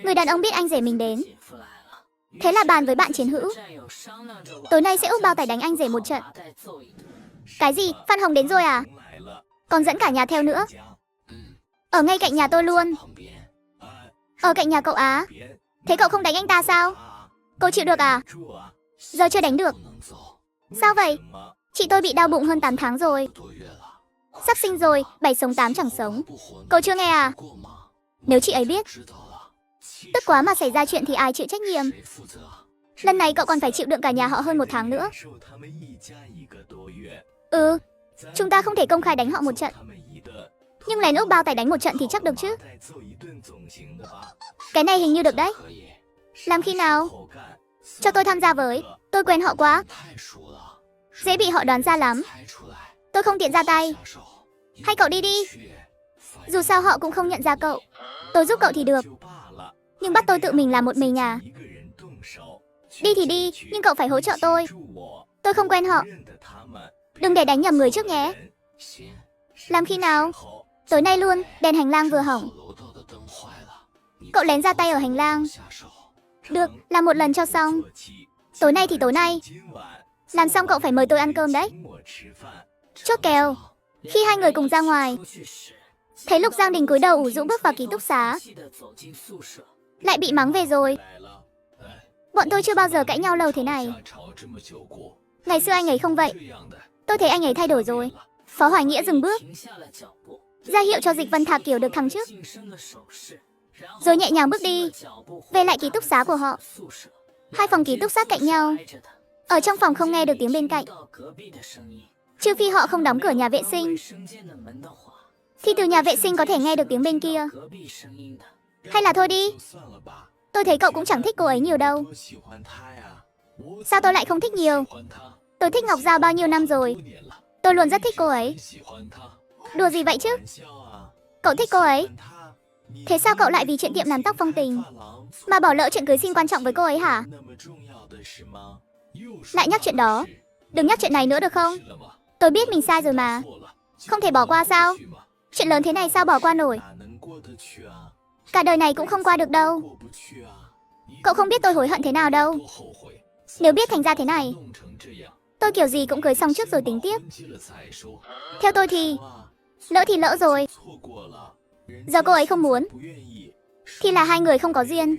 Người đàn ông biết anh rể mình đến, thế là bàn với bạn chiến hữu. Tối nay sẽ úp bao tải đánh anh rể một trận. Cái gì? Phan Hồng đến rồi à? Còn dẫn cả nhà theo nữa. Ở ngay cạnh nhà tôi luôn. Ở cạnh nhà cậu á? Thế cậu không đánh anh ta sao? Cô chịu được à? Giờ chưa đánh được. Sao vậy? Chị tôi bị đau bụng hơn 8 tháng rồi. Sắp sinh rồi, 7 sống 8 chẳng sống. Cậu chưa nghe à? Nếu chị ấy biết, tức quá mà xảy ra chuyện thì ai chịu trách nhiệm? Lần này cậu còn phải chịu đựng cả nhà họ hơn 1 tháng nữa. Ừ, chúng ta không thể công khai đánh họ một trận. Nhưng lén úp bao tải đánh một trận thì chắc được chứ. Cái này hình như được đấy. Làm khi nào? Cho tôi tham gia với. Tôi quen họ quá. Dễ bị họ đoán ra lắm. Tôi không tiện ra tay. Hay cậu đi đi. Dù sao họ cũng không nhận ra cậu. Tôi giúp cậu thì được. Nhưng bắt tôi tự mình làm một mình à? Đi thì đi, nhưng cậu phải hỗ trợ tôi. Tôi không quen họ. Đừng để đánh nhầm người trước nhé. Làm khi nào? Tối nay luôn, đèn hành lang vừa hỏng. Cậu lén ra tay ở hành lang. Được, làm một lần cho xong. Tối nay thì tối nay. Làm xong cậu phải mời tôi ăn cơm đấy. Chốt kèo. Khi hai người cùng ra ngoài, thấy lúc Giang Đình cúi đầu ủ rũ bước vào ký túc xá, lại bị mắng về rồi. Bọn tôi chưa bao giờ cãi nhau lâu thế này. Ngày xưa anh ấy không vậy. Tôi thấy anh ấy thay đổi rồi. Phó Hoài Nghĩa dừng bước, ra hiệu cho Dịch Vân Thạc Kiều được thăng chức, rồi nhẹ nhàng bước đi về lại ký túc xá của họ. Hai phòng ký túc sát cạnh nhau. Ở trong phòng không nghe được tiếng bên cạnh, trừ phi họ không đóng cửa nhà vệ sinh, thì từ nhà vệ sinh có thể nghe được tiếng bên kia. Hay là thôi đi. Tôi thấy cậu cũng chẳng thích cô ấy nhiều đâu. Sao tôi lại không thích nhiều? Tôi thích Ngọc Giao bao nhiêu năm rồi. Tôi luôn rất thích cô ấy. Đùa gì vậy chứ? Cậu thích cô ấy. Thế sao cậu lại vì chuyện tiệm làm tóc Phong Tình mà bỏ lỡ chuyện cưới xin quan trọng với cô ấy hả? Lại nhắc chuyện đó. Đừng nhắc chuyện này nữa được không? Tôi biết mình sai rồi mà. Không thể bỏ qua sao? Chuyện lớn thế này sao bỏ qua nổi? Cả đời này cũng không qua được đâu. Cậu không biết tôi hối hận thế nào đâu. Nếu biết thành ra thế này, tôi kiểu gì cũng cưới xong trước rồi tính tiếp. Theo tôi thì lỡ rồi. Giờ cô ấy không muốn, thì là hai người không có duyên.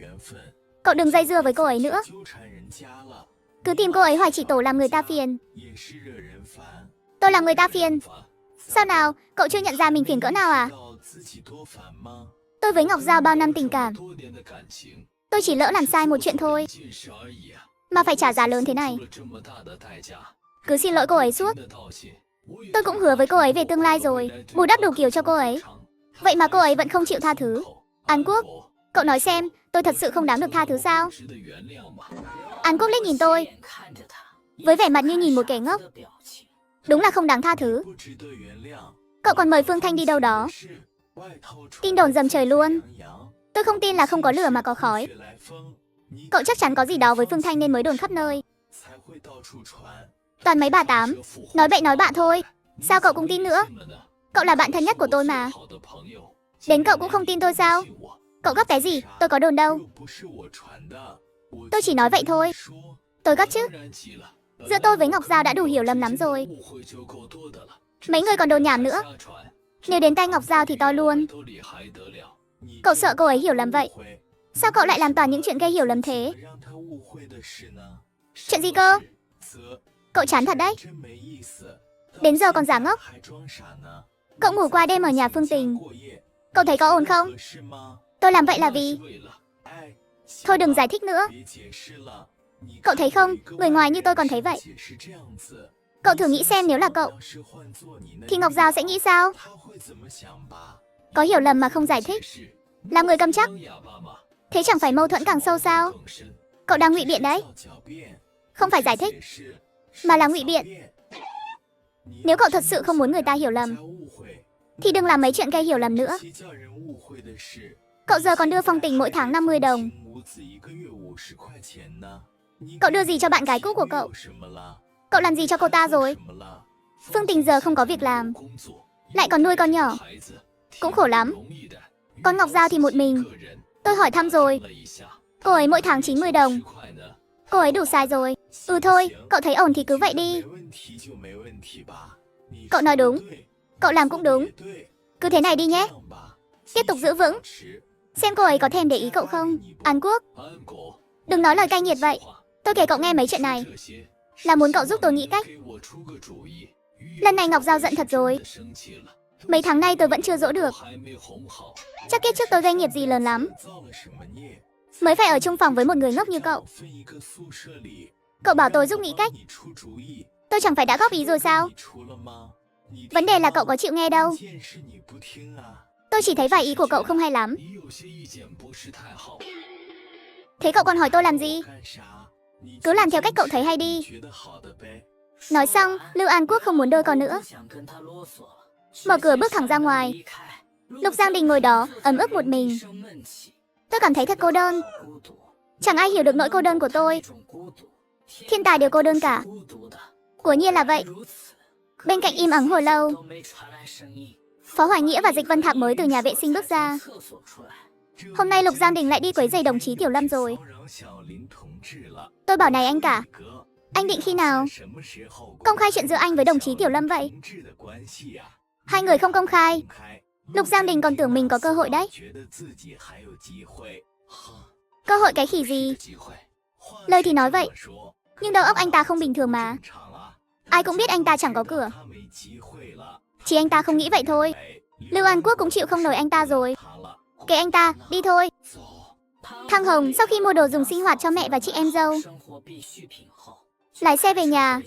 Cậu đừng dây dưa với cô ấy nữa. Cứ tìm cô ấy hoài chỉ tổ làm người ta phiền. Tôi làm người ta phiền? Sao nào, cậu chưa nhận ra mình phiền cỡ nào à? Tôi với Ngọc Giao bao năm tình cảm, tôi chỉ lỡ làm sai một chuyện thôi mà phải trả giá lớn thế này. Cứ xin lỗi cô ấy suốt. Tôi cũng hứa với cô ấy về tương lai rồi, bù đắp đủ kiểu cho cô ấy. Vậy mà cô ấy vẫn không chịu tha thứ. An Quốc, cậu nói xem, tôi thật sự không đáng được tha thứ sao? An Quốc liếc nhìn tôi với vẻ mặt như nhìn một kẻ ngốc. Đúng là không đáng tha thứ. Cậu còn mời Phương Thanh đi đâu đó. Tin đồn dầm trời luôn. Tôi không tin là không có lửa mà có khói. Cậu chắc chắn có gì đó với Phương Thanh nên mới đồn khắp nơi. Toàn mấy bà tám nói bậy nói bạ thôi. Sao cậu cũng tin nữa? Cậu là bạn thân nhất của tôi mà. Đến cậu cũng không tin tôi sao? Cậu gấp cái gì? Tôi có đồn đâu. Tôi chỉ nói vậy thôi. Tôi gấp chứ. Giữa tôi với Ngọc Giao đã đủ hiểu lầm lắm rồi. Mấy người còn đồn nhảm nữa. Nếu đến tay Ngọc Giao thì to luôn. Cậu sợ cô ấy hiểu lầm vậy. Sao cậu lại làm toàn những chuyện gây hiểu lầm thế? Chuyện gì cơ? Cậu chán thật đấy. Đến giờ còn giả ngốc. Cậu ngủ qua đêm ở nhà Phương Tình. Cậu thấy có ổn không? Tôi làm vậy là vì... Thôi đừng giải thích nữa. Cậu thấy không, người ngoài như tôi còn thấy vậy. Cậu thử nghĩ xem nếu là cậu thì Ngọc Giao sẽ nghĩ sao? Có hiểu lầm mà không giải thích, làm người câm chắc, thế chẳng phải mâu thuẫn càng sâu sao? Cậu đang ngụy biện đấy. Không phải giải thích, mà là ngụy biện. Nếu cậu thật sự không muốn người ta hiểu lầm thì đừng làm mấy chuyện gây hiểu lầm nữa. Cậu giờ còn đưa Phong Tình mỗi tháng 50 đồng. Cậu đưa gì cho bạn gái cũ của cậu? Cậu làm gì cho cô ta rồi? Phương Tình giờ không có việc làm, lại còn nuôi con nhỏ, cũng khổ lắm. Con Ngọc Giao thì một mình, Tôi hỏi thăm rồi. Cô ấy mỗi tháng 90 đồng. Cô ấy đủ xài rồi. Thôi, cậu thấy ổn thì cứ vậy đi. Cậu nói đúng. Cậu làm cũng đúng. Cứ thế này đi nhé. Tiếp tục giữ vững. Xem cô ấy có thèm để ý cậu không. An Quốc, đừng nói lời cay nghiệt vậy. Tôi kể cậu nghe mấy chuyện này là muốn cậu giúp tôi nghĩ cách. Lần này Ngọc Giao giận thật rồi. Mấy tháng nay tôi vẫn chưa dỗ được. Chắc kiếp trước tôi gây nghiệp gì lớn lắm mới phải ở chung phòng với một người ngốc như cậu. Cậu bảo tôi giúp nghĩ cách. Tôi chẳng phải đã góp ý rồi sao? Vấn đề là cậu có chịu nghe đâu. Tôi chỉ thấy vài ý của cậu không hay lắm. Thế cậu còn hỏi tôi làm gì? Cứ làm theo cách cậu thấy hay đi. Nói xong, Lưu An Quốc không muốn đôi con nữa. Mở cửa bước thẳng ra ngoài. Lục Giang Đình ngồi đó, ấm ức một mình. Tôi cảm thấy thật cô đơn. Chẳng ai hiểu được nỗi cô đơn của tôi. Thiên tài đều cô đơn cả. Quả nhiên là vậy. Bên cạnh im ắng hồi lâu, Phó Hoài Nghĩa và Dịch Vân Thạc mới từ nhà vệ sinh bước ra. Hôm nay Lục Giang Đình lại đi quấy rầy đồng chí Tiểu Lâm rồi. Tôi bảo này anh cả, anh định khi nào công khai chuyện giữa anh với đồng chí Tiểu Lâm vậy? Hai người không công khai, Lục Giang Đình còn tưởng mình có cơ hội đấy. Cơ hội cái khỉ gì? Lời thì nói vậy, nhưng đầu óc anh ta không bình thường mà. Ai cũng biết anh ta chẳng có cửa. Chỉ anh ta không nghĩ vậy thôi. Lưu An Quốc cũng chịu không nổi anh ta rồi. Kệ anh ta, đi thôi. Thằng Hồng sau khi mua đồ dùng sinh hoạt cho mẹ và chị em dâu, lái xe về nhà.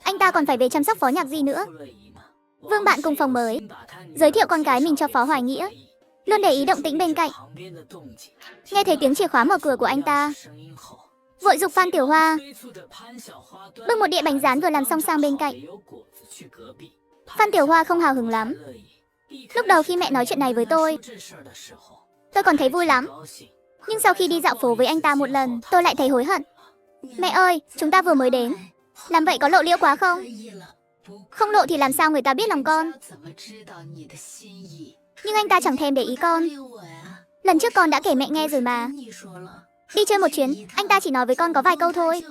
Anh ta còn phải về chăm sóc Phó Nhạc Di nữa. Vương bạn cùng phòng mới, giới thiệu con gái mình cho Phó Hoài Nghĩa, luôn để ý động tĩnh bên cạnh. Nghe thấy tiếng chìa khóa mở cửa của anh ta, vội giục Phan Tiểu Hoa bưng một đĩa bánh rán vừa làm xong sang bên cạnh. Phan Tiểu Hoa không hào hứng lắm. Lúc đầu khi mẹ nói chuyện này với tôi còn thấy vui lắm. Nhưng sau khi đi dạo phố với anh ta một lần, tôi lại thấy hối hận. Mẹ ơi, chúng ta vừa mới đến. Làm vậy có lộ liễu quá không? Không lộ thì làm sao người ta biết lòng con? Nhưng anh ta chẳng thèm để ý con. Lần trước con đã kể mẹ nghe rồi mà. Đi chơi một chuyến, anh ta chỉ nói với con có vài câu thôi.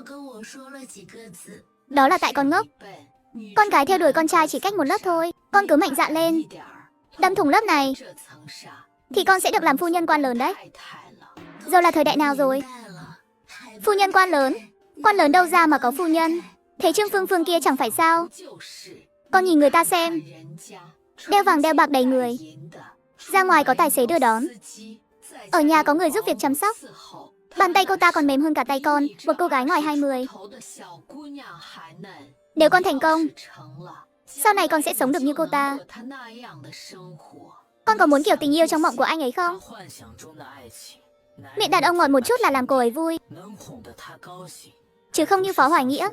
Đó là tại con ngốc. Con gái theo đuổi con trai chỉ cách một lớp thôi. Con cứ mạnh dạn lên, đâm thủng lớp này, thì con sẽ được làm phu nhân quan lớn đấy. Giờ là thời đại nào rồi? Phu nhân quan lớn đâu ra mà có phu nhân? Thế Trương Phương Phương kia chẳng phải sao? Con nhìn người ta xem, đeo vàng đeo bạc đầy người, ra ngoài có tài xế đưa đón, ở nhà có người giúp việc chăm sóc. Bàn tay cô ta còn mềm hơn cả tay con, một cô gái ngoài 20. Nếu con thành công, sau này con sẽ sống được như cô ta. Con có muốn kiểu tình yêu trong mộng của anh ấy không? Miệng đàn ông ngọt một chút là làm cô ấy vui, chứ không như Phó Hoài Nghĩa,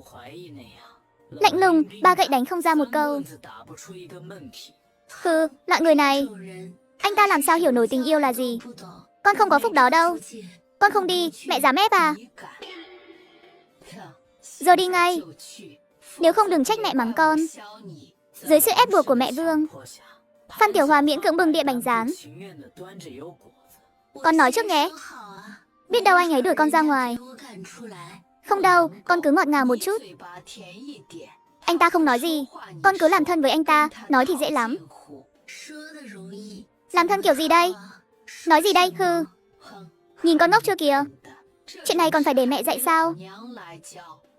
lạnh lùng, ba gậy đánh không ra một câu. Loại người này, anh ta làm sao hiểu nổi tình yêu là gì? Con không có phúc đó đâu. Con không đi, mẹ dám ép à? Giờ đi ngay. Nếu không đừng trách mẹ mắng con. Dưới sự ép buộc của mẹ Vương, Phan Tiểu Hòa miễn cưỡng bưng đĩa bánh rán. Con nói trước nhé. Biết đâu anh ấy đuổi con ra ngoài. Không đâu, con cứ ngọt ngào một chút. Anh ta không nói gì, con cứ làm thân với anh ta. Nói thì dễ lắm. Làm thân kiểu gì đây? Nói gì đây? Nhìn con ngốc chưa kìa. Chuyện này còn phải để mẹ dạy sao?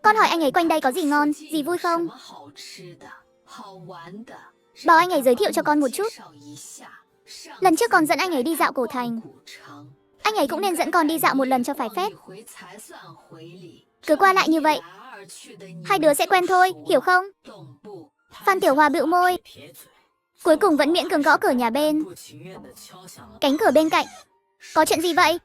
Con hỏi anh ấy quanh đây có gì ngon, gì vui không? Bảo anh ấy giới thiệu cho con một chút. Lần trước con dẫn anh ấy đi dạo cổ thành, anh ấy cũng nên dẫn con đi dạo một lần cho phải phép. Cứ qua lại như vậy, hai đứa sẽ quen thôi, hiểu không? Phan Tiểu Hòa bĩu môi, cuối cùng vẫn miễn cưỡng gõ cửa nhà bên. Cánh cửa bên cạnh. Có chuyện gì vậy?